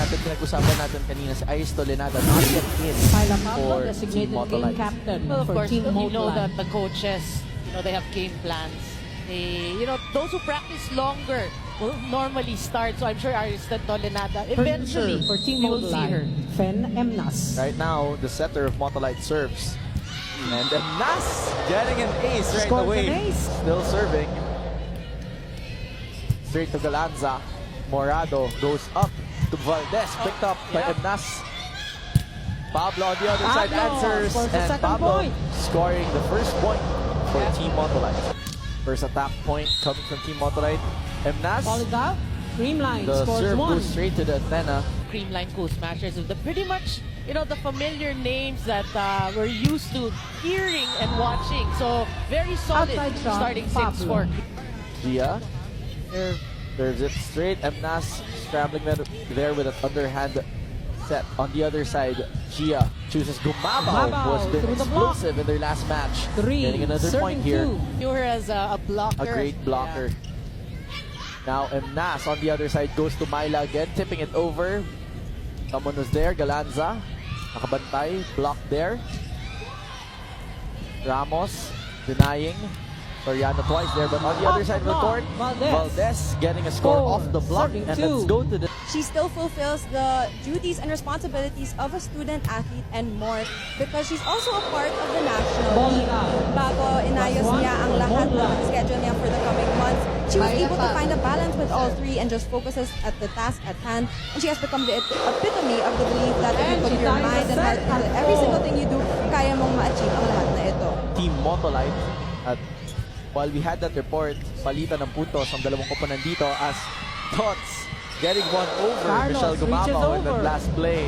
natin, pinag-usapan natin kanina si Iris Tolenada, not yet in Paila Pablo, for Team designated game Motolite. captain Well, of for course, Team you know Motolite. that the coaches, they have game plans. Those who practice longer will normally start. So I'm sure Iris Tolenada, eventually, for Team you will see her. Motolite, Fen Emnas. Right now, the setter of Motolite serves. And then Nas getting an ace right Scores away. an ace. Still serving. Straight to Galanza. Morado goes up to Valdez. Picked up by yeah. Emnas. Pablo on the other side Pablo answers. scores the And second Pablo point. scoring the first point for Yeah. Team Motolite. First attack point coming from Team Motolite. Emnas. Followed up, Creamline The scores serve one. goes straight to the antenna. Creamline Cool Smashers with the pretty much, the familiar names that we're used to hearing and watching. So very solid Outside shot, starting six Pablo. for Gia serves it straight. Emnas scrambling there with an underhand set. On the other side, Gia chooses Gumabaw, who has been through the block. explosive in their last match. Three, Getting another serving point here. two. View her as a blocker. A great blocker. Now Emnas on the other side goes to Myla again, tipping it over. Someone was there, Galanza. Nakabantay, blocked there. Ramos denying. Soriano twice there, but on the other Off side of the the court, block, Valdez. Valdez getting a score Four, off the block. serving And two. let's go to the She still fulfills the duties and responsibilities of a student athlete and more because she's also a part of the national team. Bago inayos niya ang lahat ng schedule niya for the coming months, she was able to find a balance with all three and just focuses at the task at hand. And she has become the epitome of the belief that if you put your mind and heart into every single thing you do, kaya mong ma-achieve ang lahat na ito. Team Motolite. At while we had that report, palitan ng puntos ang dalawang koponan dito as Tots getting one over Carlos Michelle reaches Gumabaw in the over. last play.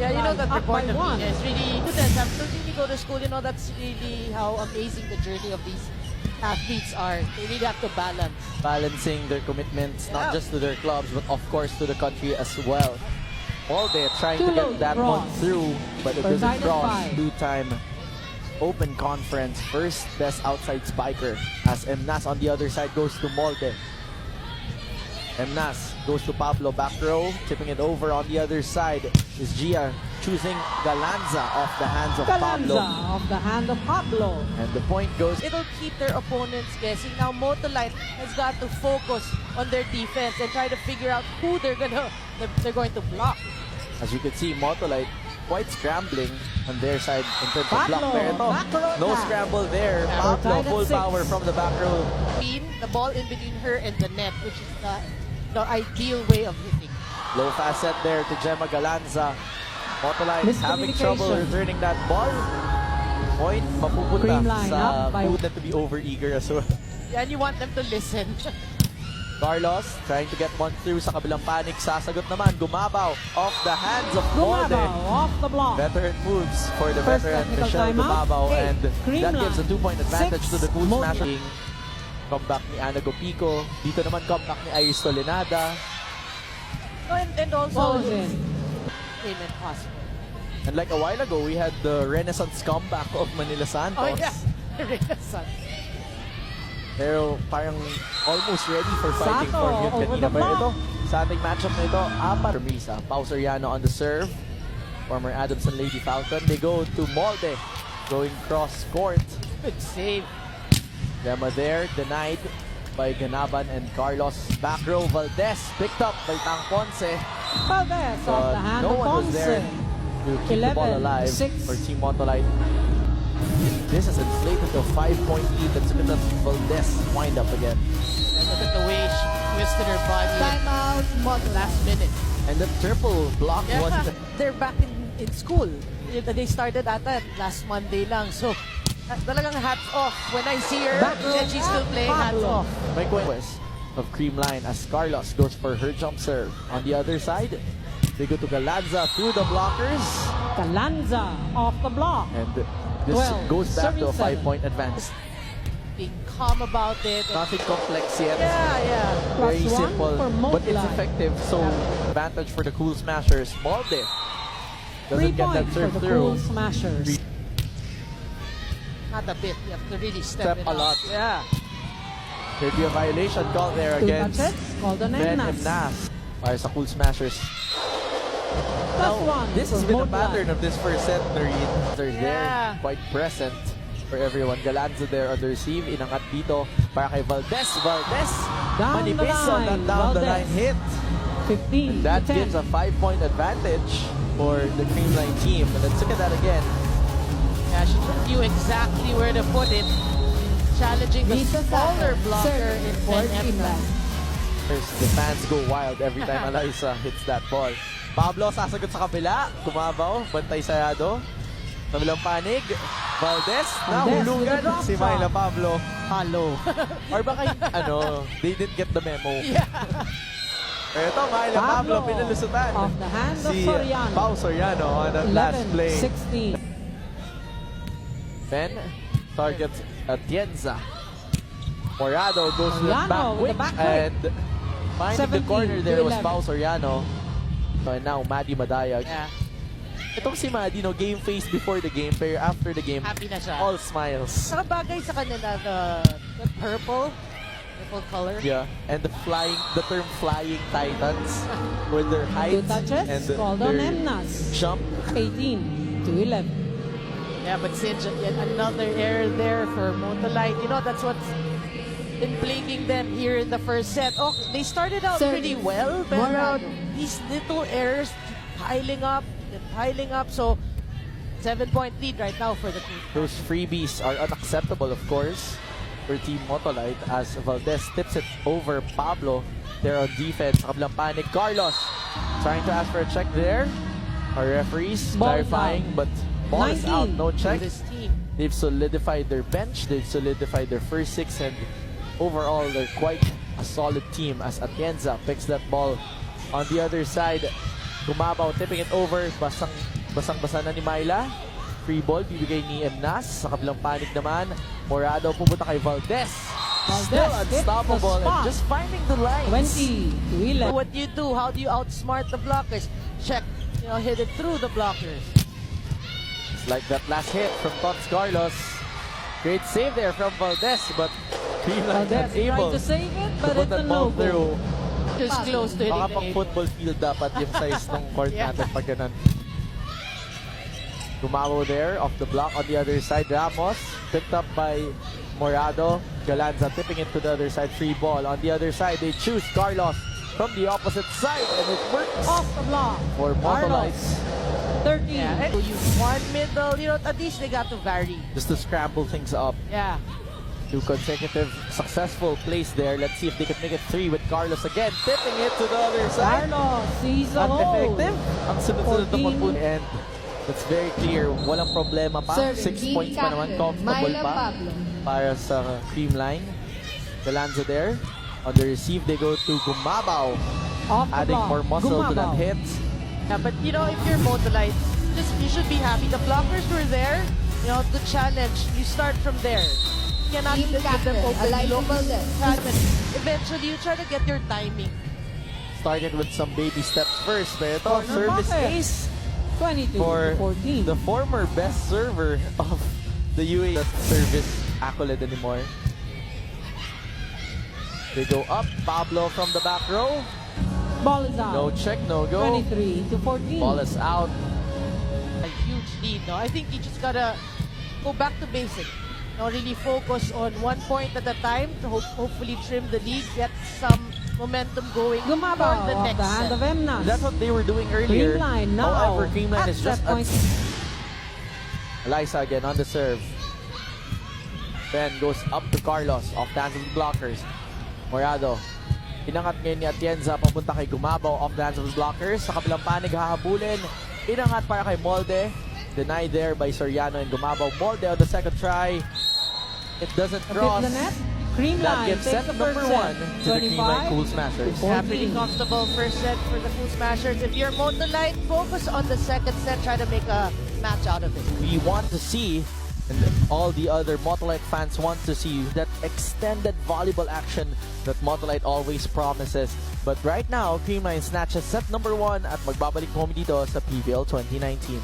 Yeah, that up report by of one. Nina is really students have to really go to school. That's really how amazing the journey of these athletes are. They really have to balance. Balancing their commitments, not Yeah. just to their clubs, but of course to the country as well. All day trying to Two get that cross. one through, but it For doesn't Zidane cross. five. Two-time Open Conference, first best outside spiker, as Emnas on the other side goes to Molde. Emnas goes to Pablo, back row, tipping it over. On the other side is Gia choosing Galanza off the hands of Galanza Pablo. off the hand of Pablo. And the point goes, It'll keep their opponents guessing. Now Motolite has got to focus on their defense and try to figure out who they're going to block. as you can see, Motolite quite scrambling on their side in terms of Pablo, block. Pero ito, back row no attack. scramble there. Yeah. Pablo, Tied at full 6. power from the back row. The ball in between her and the net, which is the ideal way of hitting. Low fast set there to Gemma Galanza. Motolite having trouble Miscommunication. returning that ball. Point mapupunta Creamline sa up by- student to be over-eager as well. Yeah, and you want them to listen. Carlos trying to get one through sa kabilang panic. Sasagot naman, Gumabaw off the hands of Molde. Gumabaw off the block. Veteran moves for the First veteran technical Michelle timeout. Gumabaw, Eight. and that Creamline. gives a 2-point advantage to the Cool Motolite. Smashers. Comeback ni Ana Gopico. Dito naman comeback ni Iris Tolenada. and also, Falls in. payment possible. And like a while ago, we had the Renaissance comeback of Manila Santos. Oh yeah, Renaissance. Pero parang almost ready for fighting Sato for yun over kanina. the Pero ito, block. sa ating matchup na ito, apat. Remisa, Pau Soriano on the serve. Former Adamson Lady Falcon. They go to Molde, going cross court. Good save. Gemma there, denied by Ganaban and Carlos. Back row, Valdez, picked up by Tang Ponce. Valdez off the hand No of one was Ponce. there to keep the ball 11, alive 6. for Team Motolite. This is inflated to a 5-point lead. Let's look at Valdez wind up again. And look at the way she twisted her body. Timeout, Motolite. Last minute. And the triple block Yeah, wasn't they're back in school. They started ata last Monday lang. So, talagang hats off. When I see her, Back row and she's still up, playing, hats Pablo. off. my quest of Creamline as Carlos goes for her jump serve. On the other side, they go to Galanza through the blockers. Galanza off the block. And this 12, goes back to a serving 5-point advance. Being calm about it. Nothing complex yet. Yeah. Very Plus one simple, for but it's Motolite. effective. So, advantage for the Cool Smashers. Molde 3 doesn't get that points for serve the through. Cool Smashers. Not a bit. You have to really step Step it a up. lot. Yeah. There'd be a violation call there Two against touches, called on Ben Emnas. Emnas. Para sa Cool Smashers. +1 This has for been a Motolite. pattern of this first set, Noreen. They're Yeah. there, quite present for everyone. Galanza there on the receive. Inangat dito para kay Valdez. Valdez, Down the manipis on that line, down the Valdez. line hit. 15 And that to 10. gives a 5-point advantage for the Creamline team. And let's look at that again. Yeah, she knew exactly where to put it. Challenging the Lisa smaller Sato, blocker serve in for NF. Creamline. First, the fans go wild every time Eliza hits that ball. Pablo sasagot sa kabila. Kumabaw. Bantay sayado. Kabilang panig. Valdez. Nahulugan with a drop si shot. Myla Pablo. Hello. Or baka they didn't get the memo. Yeah. Ito, Myla Pablo, pinalusutan. Off the hand of Si Soriano. Pao Soriano on that last play. 11-16. Ben targets Atienza. Morado goes to the Soriano back with quick the back quick. and finding the 17 corner there to was 11. Pao Soriano. So and now Maddie Madayag. Yeah. Itong si Maddie, no, game face before the game, pero after the game, Happy na siya. all smiles. Saka bagay sa kanila the purple color. Yeah, and the term flying titans with their height Two touches, and called on their Emnas. jump. 18 to 11. Yeah, but Sinj, yet another error there for Motolite. You know, that's what's been plaguing them here in the first set. Oh, they started out Service. pretty well, but Morado. these little errors piling up, so 7-point lead right now for the team. Those freebies are unacceptable, of course, for Team Motolite as Valdez tips it over Pablo. They're on defense. Kabilang panig. Carlos trying to ask for a check there. Our referees Ball clarifying, down. but ball is 19 out. No For check. this team. They've solidified their bench. They've solidified their first six, and overall, they're quite a solid team as Atienza picks that ball on the other side. Gumabaw, tipping it over. Basang-basa na ni Myla. Free ball, bibigay ni Emnas. Sa kabilang panig naman, Morado pupunta kay Valdez. Still hit the unstoppable and spot. just finding the lines. 20 to 11. What do you do? How do you outsmart the blockers? Check, hit it through the blockers. It's like that last hit from Tots Carlos. Great save there from Valdez, but Creamline not Valdez trying able to save it, to but put it's a that ball no-go. through. Just close to hitting Baka the pang eight. football field dapat yung size ng court Yeah. natin pag ganun. Gumawo there off the block on the other side. Ramos picked up by Morado. Galanza tipping it to the other side. Free ball. On the other side, they choose Carlos from the opposite side, and it works Off the block. for Carlos. Motolites. 13. Yeah, and use one middle, at least they got to vary. Just to scramble things up. Yeah. 2 consecutive successful plays there. Let's see if they can make it 3 with Carlos again. Tipping it to the other side. Carlos sees a Not hole. effective. Ang sunod-sunod na 14. po. And it's very clear. Walang problema pa. Serving 6 points pa naman. Comfortable pa para sa Creamline. Galanza there. On the receive, they go to Gumabaw. Off the Adding block. more muscle to that Gumabaw. hit. Yeah, but if you're Motolite, you should be happy. The blockers were there, to challenge. You start from there. You cannot Team give them captain, open Eliza looks. Valdez. Challenge. Eventually, you try to get your timing. Started with some baby steps first. Pero ito, Corner service pocket. ace 22 for to 14. the former best server of the UAE. That service accolade anymore. They go up. Pablo from the back row. Ball is out. No check, no go. 23 to 14. Ball is out. A huge lead. No, I think you just gotta go back to basic. Really focus on one point at a time to hopefully trim the lead, get some momentum going for Gumabaw the off next the hand set. of Emnas. That's what they were doing earlier. Creamline now. However, Creamline at is just set point. Eliza again on the serve. Ben goes up to Carlos off the hands of the blockers. Morado. Inangat ngayon ni Atienza papunta kay Gumabaw off the hands of the blockers. Sa kabilang panig hahabulin. Inangat para kay Molde. Denied there by Soriano and Gumabaw. Molde on the second try. It doesn't cross. Hit the net. That Creamline gives takes set the number first 1 set. to the Creamline Cool Smashers. Yeah, pretty comfortable first set for the Cool Smashers. If you're Motolite, focus on the second set. Try to make a match out of it. We want to see, and all the other Motolite fans want to see, that extended volleyball action that Motolite always promises. But right now, Creamline snatches set number 1 at magbabalik kami dito sa PVL 2019.